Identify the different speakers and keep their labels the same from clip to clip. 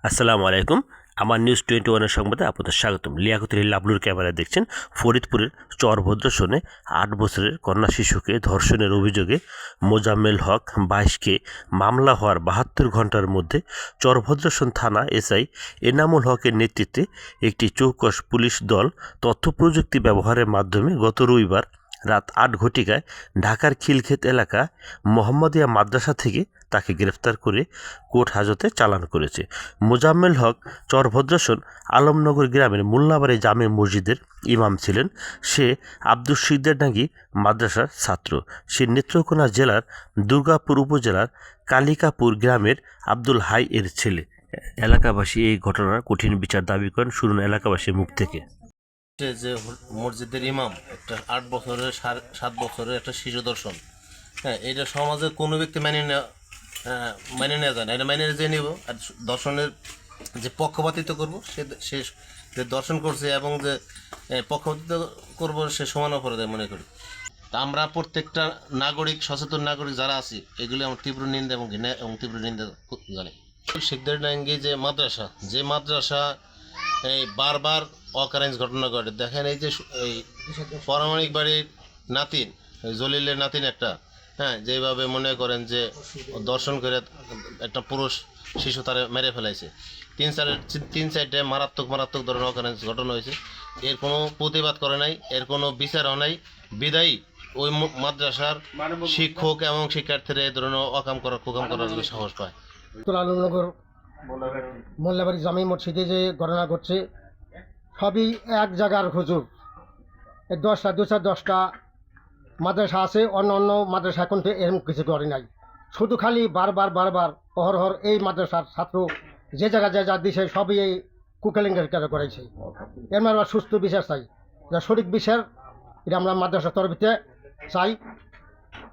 Speaker 1: আসসালামু আলাইকুম। আমার নিউজ 21 সংবাদে আপনাদের স্বাগতম। লিয়াকতুল লাবলুর ক্যামেরায় দেখছেন ফরিদপুরের চরভদ্রসনে 8 বছরের কন্যা শিশুকে ধর্ষণের অভিযোগে মোজাম্মেল হক 22কে মামলা হওয়ার 72 ঘন্টার মধ্যে চরভদ্রসন থানা এসআই এনামুল হকের নেতৃত্বে একটি চৌকস পুলিশ দল তথ্য প্রযুক্তি ব্যবহারের মাধ্যমে গত রবিবার রাত 8 ঘটিকায় ঢাকার খিলক্ষেত এলাকা মোহাম্মদিয়া মাদ্রাসা থেকে তাকে গ্রেফতার করে কোর্ট হাজতে চালান করেছে। মোজাম্মেল হক চরভদ্রসন আলমনগর গ্রামের মোল্লাবাড়ি জামে মসজিদের ইমাম ছিলেন। সে আব্দুল সিদ্দিকডাঙ্গি মাদ্রাসার ছাত্র। সে নেত্রকোনা জেলার দুর্গাপুর উপজেলার কালিকাপুর গ্রামের আব্দুল হাই এর ছেলে। এলাকাবাসী এই ঘটনার কঠিন বিচার দাবি করেন। শুনুন এলাকাবাসীর মুখ থেকে।
Speaker 2: যে মসজিদের ইমাম একটা 8 বছরের 7 বছরের একটা শিশু দর্শন, হ্যাঁ, এটা সমাজে কোনো ব্যক্তি মেনে নেওয়া যায় না। এটা মেনে যে নিব আর দর্শনের যে পক্ষপাতিত্ব করব সে যে দর্শন করছে এবং যে পক্ষপাতিত্ব করব সে সমান অপরাধ মনে করি। তা আমরা প্রত্যেকটা নাগরিক, সচেতন নাগরিক যারা আছি, এগুলি আমার তীব্র নিন্দা এবং ঘৃণা এবং তীব্র নিন্দা জানাই। সিদ্দিকডাঙ্গি যে মাদ্রাসা এই বারবার অকারেন্স ঘটনা ঘটে। দেখেন এই যে এই পারমাণিক বাড়ির নাতিন, জলিলের নাতিন একটা, হ্যাঁ, যেভাবে মনে করেন যে দর্শন করে একটা পুরুষ শিশু তারা মেরে ফেলাইছে। তিন চারটে মারাত্মক ধরনের অকারেন্স ঘটনা হয়েছে। এর কোনো প্রতিবাদ করে নাই, এর কোনো বিচারও নাই। বিদায়ী ওই মাদ্রাসার শিক্ষক এবং শিক্ষার্থীরা এই ধরনের কুকাম করার সাহস পায়।
Speaker 3: আলমনগর মোল্লাবাড়ি জামি মসজিদে যে ঘটনা ঘটছে সবই এক জায়গার হুজুর। 10টা মাদ্রাসা আছে, অন্য মাদ্রাসা এখন তো এরকম কিছু করে নাই। শুধু খালি বারবার অহরহর এই মাদ্রাসার ছাত্র যে যা দিছে সবই এই কুকেলিঙ্গের করেছে। এর মানে সুস্থ বিচার চাই, যা সঠিক বিচার এটা আমরা মাদ্রাসার তরফিতে চাই।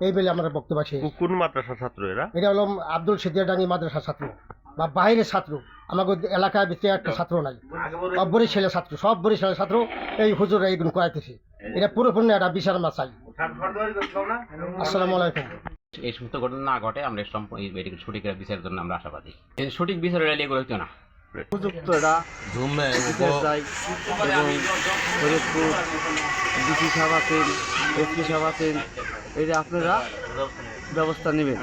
Speaker 3: এই বলে আমরা বক্তব্য আছে।
Speaker 1: কোন মাদ্রাসার ছাত্র এরা?
Speaker 3: এটা হলো আব্দুল সিদ্দিকডাঙ্গি মাদ্রাসার ছাত্র বা বাইরের ছাত্র। আমাদের এলাকায় ভিতরে একটা ছাত্র নাই, সব বরিশালের ছাত্র এই হুজুর এইগুলো করাইতেছে। এটা পুরোপূর্ণ একটা বিচার আমরা চাই। আসসালামু আলাইকুম।
Speaker 4: এই সমস্ত ঘটনা না ঘটে আমরা সঠিক বিচারের জন্য আমরা আশাবাদী। সঠিক বিচার এগুলো হইতো না।
Speaker 3: উপযুক্ত এটা বিচার চাই এবং ফরিদপুর ডিসি সাহেব আছেন, এসপি সাহেব আছেন, এটা আপনারা ব্যবস্থা নেবেন।